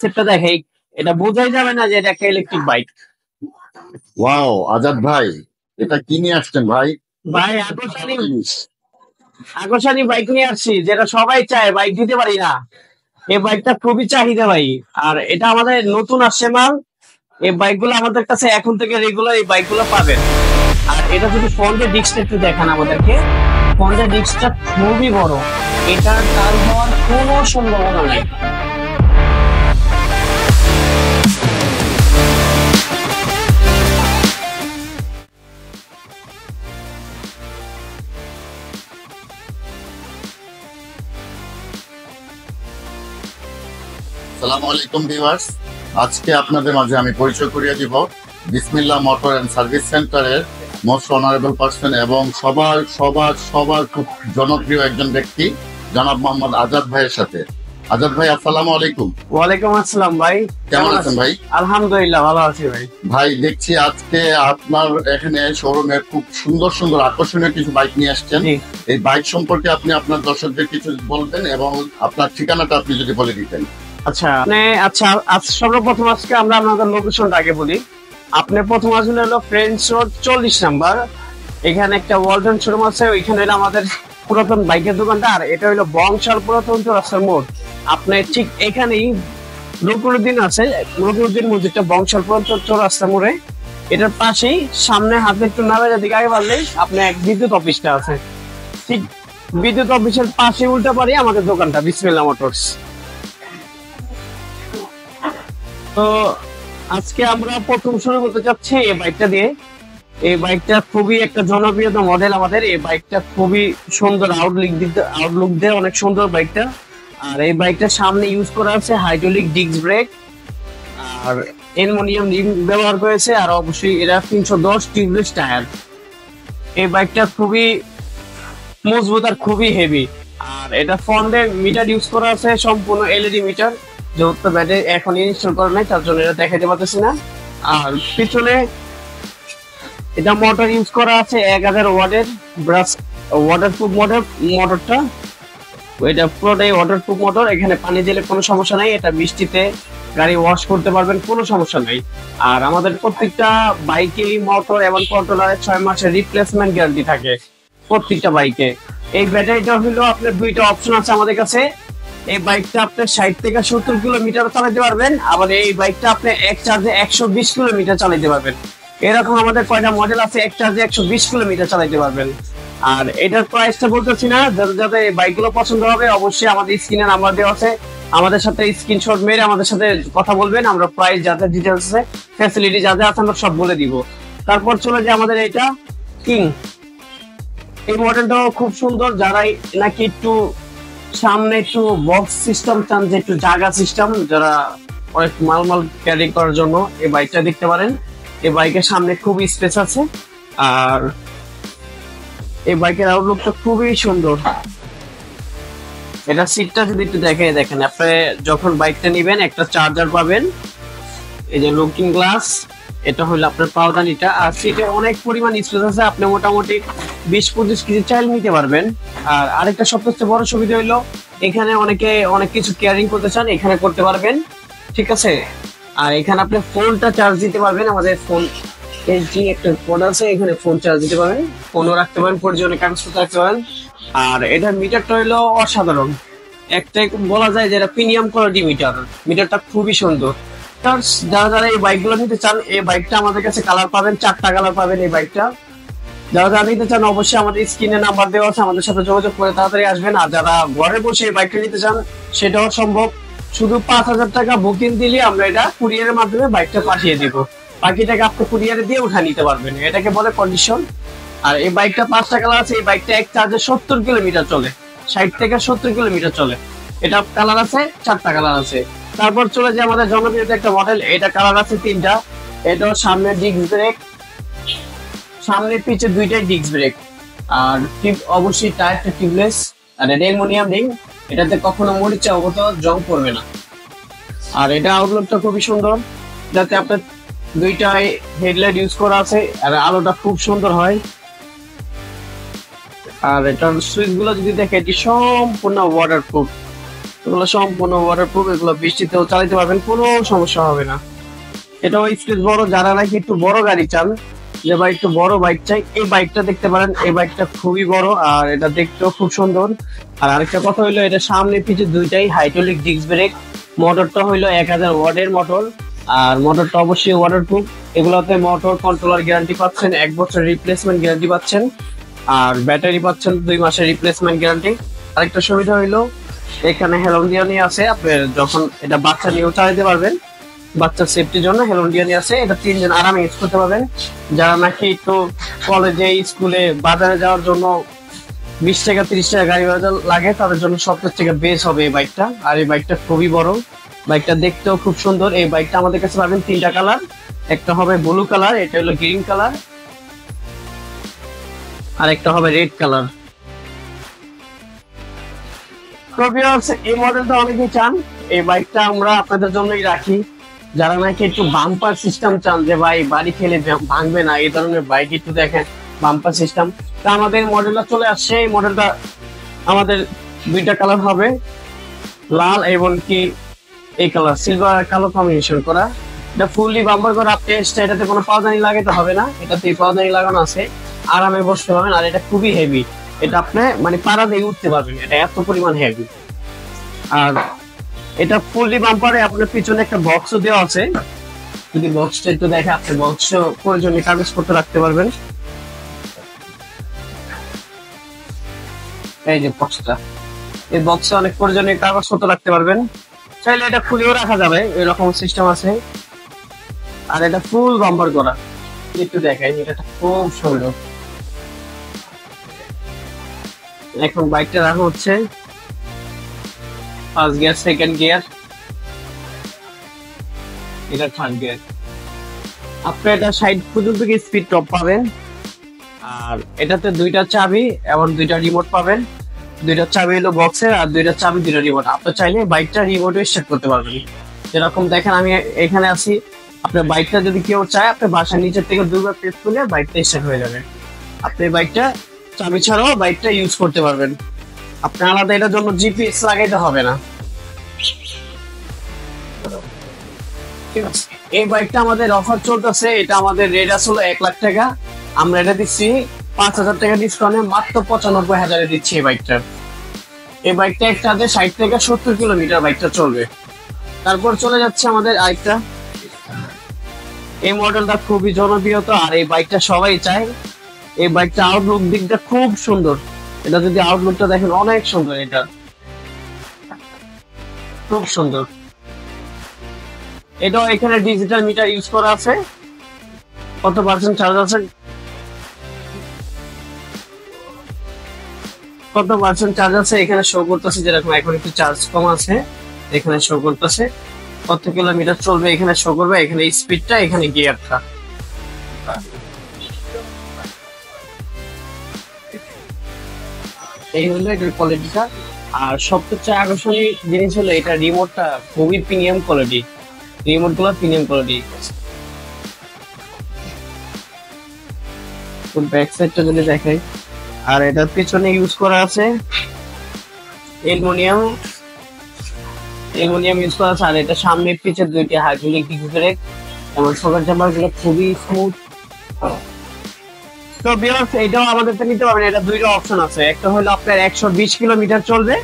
সেটটা দেখে এটা বোঝাই যাবে না যে এটা একটা ইলেকট্রিক বাইক। ওয়াও আজাদ ভাই, এটা কি নিয়ে আসছেন ভাই? ভাই আকর্ষণী বাইক নিয়ে আসছি, যেটা সবাই চায়, বাইক দিতে পারি না। এই বাইকটা খুবই চাহিদা ভাই, আর এটা আমাদের নতুন আসছে মাল। এই বাইকগুলো আমাদের কাছে এখন থেকে রেগুলার এই বাইকগুলো পাবেন। আর এটা যদি ফ্রন্টের ডিস্কটা একটু দেখান আমাদেরকে, ফ্রন্টের ডিস্কটা খুবই বড়, এটার টাল হওয়ার কোনো সম্ভাবনা নেই। আসসালামু আলাইকুম ভিউয়ার্স, আজকে আপনাদের মাঝে আমি পরিচয় করিয়ে দিব বিসমিল্লাহ মোটর অ্যান্ড সার্ভিস সেন্টারের মোস্ট অনারেবল পার্সন এবং সবার সবার সবার খুব জনপ্রিয় একজন ব্যক্তি জনাব মোহাম্মদ আজাদ ভাইয়ের সাথে। আজাদ ভাই, আসসালামু আলাইকুম। ওয়ালাইকুম আসসালাম ভাই, কেমন আছেন ভাই? আলহামদুলিল্লাহ ভালো আছি ভাই। ভাই, দেখছি আজকে আপনার এখানে শোরুমে খুব সুন্দর সুন্দর আকর্ষণীয় কিছু বাইক নিয়ে আসছেন। এই বাইক সম্পর্কে আপনি আপনার দর্শকদের কিছু বলবেন এবং আপনার ঠিকানাটা আপনি যদি বলে দিতেন। সর্বপ্রথম আজকে আমরা আপনাদের লোকেশনটা আগে বলি। আপনি প্রথম আসলে হলো ফ্রেঞ্চ রোড 40 নাম্বার, এখানে একটা ওয়ালটন শোরুম আছে, ওইখানে হলো আমাদের পুরাতন বাইকের দোকানটা। আর এটা হলো বংশাল পুরাতন চৌরাস্তার মোড়। আপনি ঠিক এখানেই নকুরুদ্দিন আছে, নকুরুদ্দিন মসজিদটা বংশাল পুরাতন চৌরাস্তা মোড়ে, এটার পাশেই সামনে হাতে একটু নারাজা দিকে আগে বাড়লেই আপনি এক বিদ্যুৎ অফিসটা আছে, ঠিক বিদ্যুৎ অফিসের পাশে উল্টা পারি আমাদের দোকানটা বিসমিল্লাহ মোটরস। তো আজকে আমরা প্রথম শুরু করতে চাচ্ছি এই বাইকটা দিয়ে। এই বাইকটা খুবই একটা জনপ্রিয় মডেল আমাদের। এই বাইকটা খুবই সুন্দর, আউটলুক দিয়ে অনেক সুন্দর বাইকটা। আর এই বাইকটার সামনে ইউজ করা আছে হাইড্রোলিক ডিস্ক ব্রেক আর অ্যালুমিনিয়াম রিম ব্যবহার করেছে, আর অবশ্যই এরা 310 টিউবলেস টায়ার। এই বাইকটা খুবই মজবুত আর খুবই হেভি। আর এটা ফ্রন্টে মিটার ইউজ করা আছে সম্পূর্ণ এলইডি মিটার, যেহেতু ব্যাটারি এখন ইনস্টল করা নাই তার জন্য এটা দেখাতে পারতেছি না। আর পিছনে এটা মোটর ইউজ করা আছে 1000 ওয়াটের ব্রাশ ওয়াটারপ্রুফ মোটরটা। এটা পুরোটাই ওয়াটারপ্রুফ মোটর, এখানে পানি দিলে কোনো সমস্যা নাই, এটা বৃষ্টিতে গাড়ি ওয়াশ করতে পারবেন, কোনো সমস্যা নাই। আর আমাদের প্রত্যেকটা বাইকেরই মোটর এবং কন্ট্রোলারের 6 মাসের রিপ্লেসমেন্ট গ্যারান্টি থাকে প্রত্যেকটা বাইকে। এই ব্যাটারিটা হলো আপনার দুইটা অপশন আছে আমাদের কাছে। এই বাইকটা আপনি 60 থেকে 70 কিলোমিটার চালাতে পারবেন, আবার এই বাইকটা আপনি এক চার্জে 120 কিলোমিটার চালাতে পারবেন। এরকম আমাদের কয়টা মডেল আছে এক চার্জে 120 কিলোমিটার চালাতে পারবেন। আর এটার প্রাইসটা বলতেছি না, যাদের এই বাইকগুলো পছন্দ হবে অবশ্যই আমাদের স্ক্রিনে নাম্বার দেওয়া আছে, আমাদের সাথে স্ক্রিনশট মেরে আমাদের সাথে কথা বলবেন, আমরা প্রাইস যাতে ডিটেলস আছে ফ্যাসিলিটি যাতে আছে আমরা সব বলে দিব। তারপর চলে যায় আমাদের এটা কিং। এই মডেলটাও খুব সুন্দর, যারা নাকি একটু সামনে একটু বক্স সিস্টেম চান, যে একটু জায়গা সিস্টেম, যারা অনেক মাল ক্যারি করার জন্য এই বাইকটা দেখতে পারেন। এই বাইকের সামনে খুবই স্পেস আছে, আর এই বাইকের আউটলুকটা খুবই সুন্দর। এটা সিটটা যদি একটু দেখেন, আপনি যখন বাইকটা নিবেন একটা চার্জার পাবেন, এই যে লুকিং গ্লাস, এটা হলো আপনার পাওদানিটা। আর সিটে অনেক পরিমাণ স্পেস আছে, আপনি মোটামুটি 20-25 কেজি চাইল নিতে পারবেন। আর আরেকটা সবচেয়ে বড় সুবিধা হলো এখানে অনেকে অনেক কিছু কেয়ারিং করতে চান, এখানে করতে পারবেন, ঠিক আছে। আর এখানে আপনি ফোনটা চার্জ দিতে পারবেন, আমাদের ফোন এলজি একটা ফোন আছে, এখানে ফোন চার্জ দিতে পারবেন, ফোনও রাখতে পারেন, প্রয়োজনে কাগজপত্র রাখতে পারেন। আর এটার মিটারটা হলো অসাধারণ, একটা বলা যায় যে এটা প্রিমিয়াম কোয়ালিটি মিটারটা খুবই সুন্দর। যারা এই বাইকগুলো নিতে চান, এই বাইকটা আমাদের কাছে কালার পাবেন, 4টা কালার পাবেন এই বাইকটা। যারা নিতে চান অবশ্যই আমাদের স্ক্রিনে নাম্বার দেওয়া আছে, আমাদের সাথে যোগাযোগ করে তাড়াতাড়ি আসবেন। আর যারা ঘরে বসে এই বাইকটা নিতে চান সেটাও সম্ভব, শুধু 5000 টাকা বুকিং দিলে আমরা এটা কুরিয়ারের মাধ্যমে বাইকটা পাঠিয়ে দিব, বাকি টাকা আপনি কুরিয়ারে দিয়ে উঠা নিতে পারবেন, এটাকে বলে কন্ডিশন। আর এই বাইকটা 5টা কালার আছে, এই বাইকটা এক চার্জে 70 কিলোমিটার চলে, 60 থেকে 70 কিলোমিটার চলে। এটা কালার আছে 4টা কালার আছে। তারপর চলে যায় আমাদের জনপ্রিয় একটা মডেল, এটা কালার আছে 3টা। এটাও সামনে ডিস্ক ব্রেক, সামনে পিছে দুইটাই ডিস্ক ব্রেক, আর অবশ্যই টায়ারটা টিউবলেস, আর এটা অ্যালুমিনিয়াম রিং, এটাতে কখনো মরিচা অবত জং পড়বে না। আর এটা আউটলুকটা খুবই সুন্দর, যাতে আপনার দুইটাই হেডলাইট ইউজ করা আছে, আর আলোটা খুব সুন্দর হয়। আর এটার সুইচ গুলো যদি দেখে, এটি সম্পূর্ণ ওয়াটারপ্রুফ, এগুলো সম্পূর্ণ ওয়াটারপ্রুফ, এগুলো বৃষ্টিতেও চালাতে পারবেন, কোনো সমস্যা হবে না। এটাও স্পেস বড়, যারা নাকি একটু বড় গাড়ি চান, যে ভাই একটু বড় বাইক চাই, এই বাইকটা দেখতে পারেন। এই বাইকটা খুবই বড় আর এটা দেখতেও খুব সুন্দর। আর আরেকটা কথা হইলো, এটা সামনে পিছে দুইটাই হাইড্রোলিক ডিস্ক ব্রেক। মোটরটা হইলো 1000 ওয়াটের মোটর, আর মোটরটা অবশ্যই ওয়াটারপ্রুফ। এগুলোতে মোটর কন্ট্রোলার গ্যারান্টি পাচ্ছেন, 1 বছর রিপ্লেসমেন্ট গ্যারান্টি পাচ্ছেন, আর ব্যাটারি পাচ্ছেন 2 মাসের রিপ্লেসমেন্ট গ্যারান্টি। আরেকটা সুবিধা হইলো এখানে হেলন্ডিয়ানি আছে, আপনি যখন এটা বাচ্চা নিয়েও চালাতে পারবেন, বাচ্চার সেফটির জন্য হেলন্ডিয়ানি আছে। এটা 3 জন আরামে ইউজ করতে পারবেন। যারা নাকি একটু কলেজে স্কুলে বাজারে যাওয়ার জন্য 20 টাকা 30 টাকা গাড়ি ভাড়া লাগে, তাদের জন্য সবচেয়ে থেকে বেস্ট হবে এই বাইকটা। আর এই বাইকটা খুবই বড়, বাইকটা দেখতেও খুব সুন্দর। এই বাইকটা আমাদের কাছে পাবেন 3টা কালার, একটা হবে ব্লু কালার, এটা হলো গ্রিন কালার, আর একটা হবে রেড কালার। তো ভিউয়ার্স, এই মডেলটা অনেকেই চান, এই বাইকটা আমরা আপনাদের জন্যই রাখি। যারা নাকি একটু বাম্পার সিস্টেম চান, যে ভাই বাড়ি খেলে ভাঙবে না, এই ধরনের বাইক একটু দেখেন বাম্পার সিস্টেম, তা আমাদের মডেলটা চলে আসছে। এই মডেলটা আমাদের 2টা কালার হবে, লাল এবং কি এই কালার সিলভার কালো কম্বিনেশন করা। এটা ফুললি বাম্পার করা, আপনি এটাতে কোনো পাওদানি লাগাতে হবে না, এটাতে পাওদানি লাগানো আছে, আরামে বসতে পারবেন। আর এটা খুবই হেভি, এটা আপনি মানে পাড়া দিয়ে উঠতে পারবেন, এটা এত পরিমাণ হেভি। আর এটা ফুললি বাম্পারে আপনার পিছনে একটা বক্সও দেওয়া আছে, যদি বক্সটা একটু দেখে, আপনি বক্স প্রয়োজনীয় কাগজপত্র রাখতে পারবেন। এই যে বক্সটা, এই বক্সে অনেক প্রয়োজনীয় কাগজপত্র রাখতে পারবেন, চাইলে এটা খুলেও রাখা যাবে, এরকম সিস্টেম আছে। আর এটা ফুল বাম্পার করা, একটু দেখাই, এটা খুব সুন্দর। এখন বাইকটা রাখা হচ্ছে ফার্স্ট গিয়ার, সেকেন্ড গিয়ার, এটা থার্ড গিয়ার। আপনি এটা 60 পর্যন্ত স্পিড টপ পাবেন। আর এটাতে 2টা চাবি এবং 2টা রিমোট পাবেন। 2টা চাবি হলো বক্সের, আর 2টা চাবি 2টা রিমোট। আপনি চাইলে বাইকটা রিমোটে স্টার্ট করতে পারবেন। যেরকম দেখেন আমি এখানে আছি, আপনার বাইকটা যদি কেউ চায়, আপনি বাসার নিচের থেকে 2বার প্রেস করলে বাইকটা স্টার্ট হয়ে যাবে। আপনি বাইকটা চাবি ছাড়াও বাইকটা ইউজ করতে পারবেন, আপনি আলাদা এটার জন্য জিপিএস লাগাইতে হবে না। এই বাইকটা আমাদের অফার চলতেছে, এটা আমাদের রেট আসলে 1 লাখ টাকা, আমরা এটা দিচ্ছি 5,000 টাকা ডিসকাউন্টে মাত্র 95,000-এ দিচ্ছি এই বাইকটা। এই বাইকটা একটাতে 60 থেকে 70 কিলোমিটার বাইকটা চলবে। তারপর চলে যাচ্ছে আমাদের আরেকটা, এই মডেলটা খুবই জনপ্রিয়তা, আর এই বাইকটা সবাই চায়। এই বাইকটা আউটলুক দিকটা খুব সুন্দর, এটা যদি আউটলুকটা দেখেন অনেক সুন্দর, এটা খুব সুন্দর। এটাও এখানে ডিজিটাল মিটার ইউজ করা আছে, কত পার্সেন্ট চার্জ আছে, কত পার্সেন্ট চার্জ আছে এখানে শো করতেছে। যেরকম এখন একটু চার্জ কম আছে, এখানে শো করতেছে, কত কিলোমিটার চলবে এখানে শো করবে, এখানে স্পিডটা, এখানে গিয়ারটা। এই হলো এটার কোয়ালিটিটা। আর সবচেয়ে আকর্ষণীয় জিনিস হলো এটা রিমোটটা খুবই প্রিমিয়াম কোয়ালিটি, রিমোট গুলো প্রিমিয়াম কোয়ালিটি। ব্যাক সাইডটা যদি দেখাই, আর এটার পিছনে ইউজ করা আছে অ্যালুমিনিয়াম ইউজ করা আছে। আর এটা সামনে পিছে 2টি হাইড্রোলিক ডিস্ক ব্রেক, এবং শোকার চাম্বার গুলো খুবই স্মুথ। তো ভিউয়ার্স, এটাও আমাদের থেকে নিতে পারবেন। এটা 2টা অপশন আছে, একটা হলো আপনার 120 কিলোমিটার চলবে,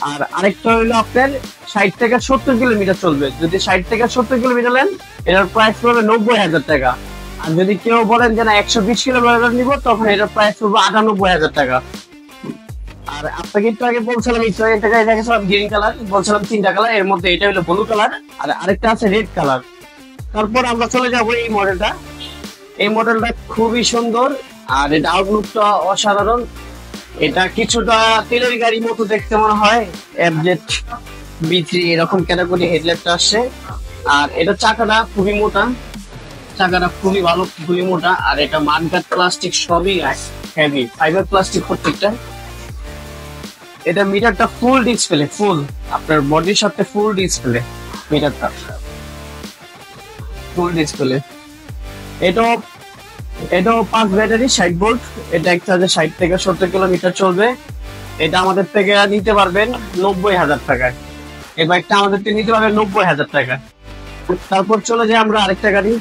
আর আরেকটা হলো আপনার 60 থেকে 70 কিলোমিটার চলবে। যদি 60 থেকে 70 কিলোমিটার নেন, এটার প্রাইস পড়বে 90,000 টাকা। আর যদি কেউ বলেন যে না 120 কিলোমিটার নিব, তখন এটার প্রাইস পড়বে 98,000 টাকা। আর আপনাকে একটু আগে বলছিলাম, একটু আগে টাকা দেখেছিলাম গ্রিন কালার, বলছিলাম 3টা কালার, এর মধ্যে এটা হলো ব্লু কালার, আর আরেকটা আছে রেড কালার। তারপর আমরা চলে যাবো এই মডেলটা। এই মডেলটা খুবই সুন্দর, আর এটা আউটলুকটা অসাধারণ। এটা কিছুটা তেলের গাড়ি মতো দেখতে মনে হয়, এফজেড B3 এরকম ক্যাটাগরি হেডলাইটটা আসছে। আর এটা চাকাটা খুবই মোটা, চাকাটা খুবই ভালো, খুবই মোটা। আর এটা মাডগার্ড প্লাস্টিক সবই হেভি, ফাইবার প্লাস্টিক প্রত্যেকটা। এটা মিটারটা ফুল ডিসপ্লে, ফুল আপনার বডির সাথে ফুল ডিসপ্লে, মিটারটা ফুল ডিসপ্লে। এটাও 5 ব্যাটারি 60 ভোল্ট, এটা একটা 60 থেকে 70 কিলোমিটার চলবে। এটা আমাদের থেকে নিতে পারবেন 90,000 টাকায়। এই বাইকটা আমাদের নিতে পারবে 90,000 টাকা। তারপর চলে যাই আমরা আরেকটা গাড়ি।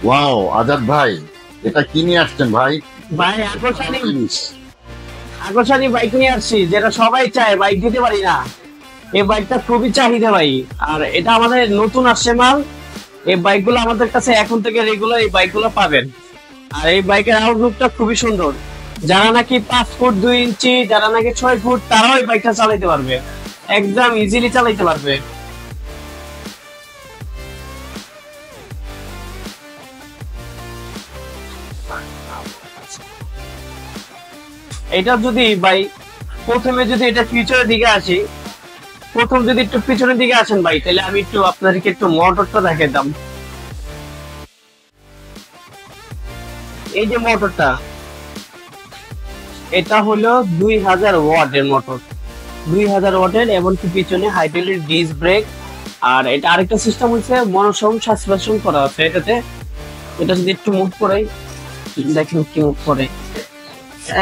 ওয়াও আজাদ ভাই, এটা কি নিয়ে আসছেন ভাই? ভাই আকর্ষণী বাইক নিয়ে আসছি, যেটা সবাই চায়, বাইক দিতে পারি না। এই বাইকটা খুবই চাহিদা ভাই, আর এটা আমাদের নতুন আসছে মাল। এই বাইকগুলো আমাদের কাছে এখন থেকে রেগুলার এই বাইকগুলো পাবেন। আর এই বাইকের আউটলুকটা খুবই সুন্দর। যারা নাকি 5 ফুট 2 ইঞ্চি, যারা নাকি 6 ফুট, তারাও এই বাইকটা চালাইতে পারবে, একদম ইজিলি চালাইতে পারবে। এটা যদি ভাই প্রথমে যদি এটা ফিউচারের দিকে আসি, প্রথম যদি একটু পিছনের দিকে আসেন ভাই, তাহলে আমি একটু আপনাদেরকে একটু মোটরটা দেখাতাম। এই যে মোটরটা, এটা হলো 2000 ওয়াটের মোটর, 2000 ওয়াটের, এমনকি পিছনে হাইড্রোলিক ডিস্ক ব্রেক। আর এটা আরেকটা সিস্টেম হচ্ছে মনোসম সাসপেনশন করা আছে এটাতে। এটা যদি একটু মুভ করে দেখেন কি মুভ করে,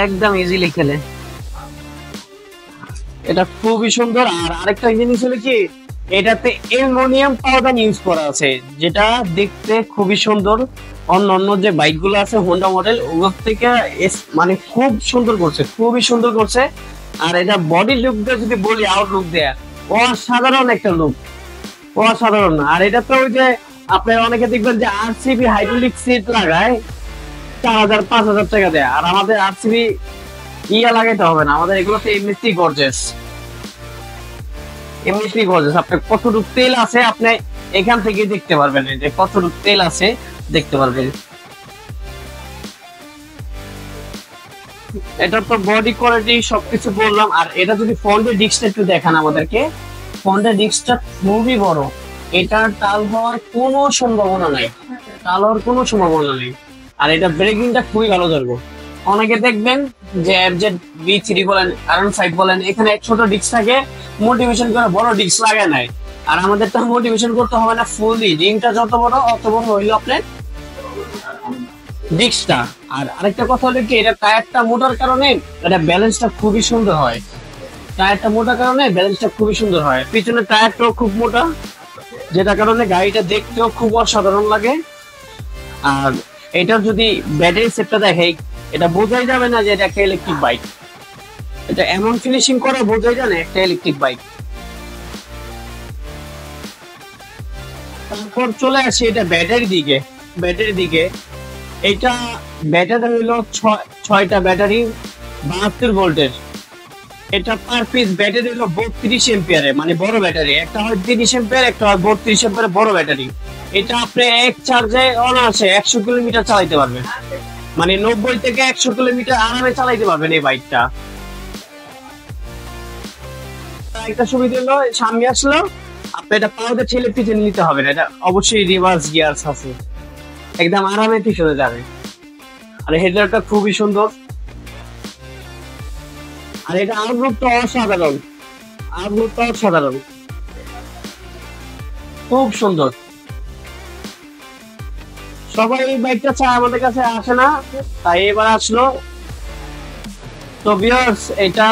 একদম ইজিলি খেলে। এটা খুবই সুন্দর। আর আরেকটা জিনিস হলো কি, এটাতে অ্যালুমিনিয়াম পাউডার ইউজ করা আছে, যেটা দেখতে খুবই সুন্দর। অন্য যে বাইক গুলো আছে হোন্ডা মডেল, ওগুলোর থেকে মানে খুব সুন্দর করছে, খুবই সুন্দর করছে। আর এটা বডি লুকটা যদি বলি, আউটলুক দেয়া অসাধারণ একটা লুক, অসাধারণ। আর এটা তো ওই যে আপনার অনেকে দেখবেন যে আরসিবি হাইড্রোলিক সিট লাগায় 4000-5000 টাকা দেয়, আর আমাদের আরসিবি ইয়া লাগাইতে হবে না, আমাদের এগুলোতে এমনিতেই গর্জেস, এমনিতেই গর্জেস। আপনার কতটুকু তেল আছে আপনি এখান থেকে দেখতে পারবেন, যে কতটুকু তেল আছে দেখতে পারবেন। এটা তো বডি কোয়ালিটি সবকিছু বললাম। আর এটা যদি ফ্রন্টের ডিস্কটা একটু দেখান আমাদেরকে, ফ্রন্টের ডিস্কটা খুবই বড়, এটা টাল হওয়ার কোনো সম্ভাবনা নাই, টাল হওয়ার কোনো সম্ভাবনা নেই। আর এটা ব্রেকিংটা খুবই ভালো ধরবো। অনেকে দেখবেন যে এফজেড বি3 বলেন, R15 বলেন, এখানে ছোট ডিস্ক থাকে, মোটিভেশন করে বড় ডিস্ক লাগায় নাই। আর আমাদের তো মোটিভেশন করতে হবে না, ফুললি রিংটা যত বড় অত বড় হইলো আপনার ডিস্কটা। আর আরেকটা কথা হলো কি, এটা টায়ারটা মোটার কারণে এটা ব্যালেন্সটা খুবই সুন্দর হয়, টায়ারটা মোটার কারণে ব্যালেন্সটা খুবই সুন্দর হয়। পিছনে টায়ারটাও খুব মোটা, যেটা কারণে গাড়িটা দেখতেও খুব অসাধারণ লাগে। আর এটা যদি ব্যাটারি সেটটা দেখাই, এটা বোঝাই যাবে না যে এটা একটা ইলেকট্রিক বাইক, এটা এমন ফিনিশিং করে বোঝাই যায় না একটা ইলেকট্রিক বাইক। তারপর চলে আসি এটা ব্যাটারি দিকে, ব্যাটারি দিকে। এটা ব্যাটারি হলো 6টা ব্যাটারি, 72 ভোল্টের। এটা পার পিস ব্যাটারি হলো 32 এম্পিয়ারের, মানে বড় ব্যাটারি। একটা হয় 30 এম্পিয়ার, একটা হয় 32 এম্পিয়ারের বড় ব্যাটারি। এটা আপনি এক চার্জে অনায়াসে 100 কিলোমিটার চালাইতে পারবেন, মানে 90 থেকে 100 কিলোমিটার আরামে চালাইতে পারবেন এই বাইকটা। একটা সুবিধা হলো, সামনে আসলো আপনি এটা পাউডার ঠেলে পিছনে নিতে হবে না, এটা অবশ্যই রিভার্স গিয়ারস আছে, একদম আরামে পিছনে যাবে। আর হেডলাইটটা খুবই সুন্দর। আর এটা আউটলুকটা অসাধারণ, আউটলুকটা অসাধারণ, খুব সুন্দর। সবাই এই বাইকটা চায়, আমাদের কাছে আসে না, তাই এবার আসলো। তো ভিউয়ার্স, এটা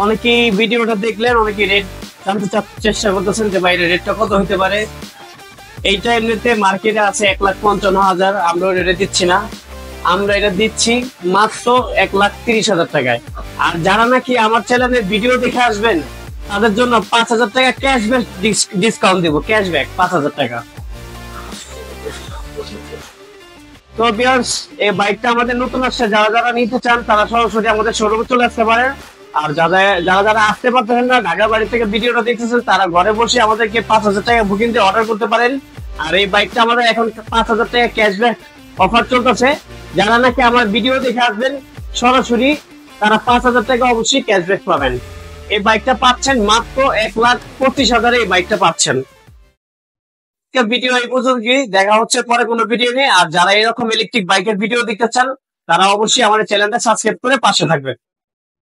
অনেকেই ভিডিওটা দেখলেন, অনেকে রেট জানতে চেষ্টা করতেছেন যে বাইরের রেটটা কত হতে পারে। এইটা এমনিতে মার্কেটে আছে 1,55,000, আমরা রেটে দিচ্ছি না, আমরা এটা দিচ্ছি মাত্র 1,30,000 টাকায়। আর যারা নাকি আমার চ্যানেলে ভিডিও দেখে আসবেন, তাদের জন্য 5,000 টাকা ক্যাশব্যাক ডিসকাউন্ট দেবো, ক্যাশব্যাক 5,000 টাকা। তো ভিউয়ার্স, এই বাইকটা আমাদের নতুন আসছে, যারা যারা নিতে চান তারা সরাসরি আমাদের শোরুমে চলে আসতে পারেন। আর যারা যারা আসতে পারতেছেন না, ঢাকার বাড়ি থেকে ভিডিওটা দেখতেছেন, তারা ঘরে বসে আমাদেরকে 5,000 টাকা বুকিং দিয়ে অর্ডার করতে পারেন। আর এই বাইকটা আমাদের এখন 5,000 টাকা ক্যাশব্যাক অফার চলতেছে। যারা নাকি আমার ভিডিও দেখে আসবেন সরাসরি, তারা 5,000 টাকা অবশ্যই ক্যাশব্যাক পাবেন। এই বাইকটা পাচ্ছেন মাত্র 1,25,000 এই বাইকটা পাচ্ছেন। ভিডিও এই পর্যন্তই, দেখা হচ্ছে পরে কোনো ভিডিও নিয়ে। আর যারা এরকম ইলেকট্রিক বাইকের ভিডিও দেখতে চান, তারা অবশ্যই আমাদের চ্যানেলটা সাবস্ক্রাইব করে পাশে থাকবেন।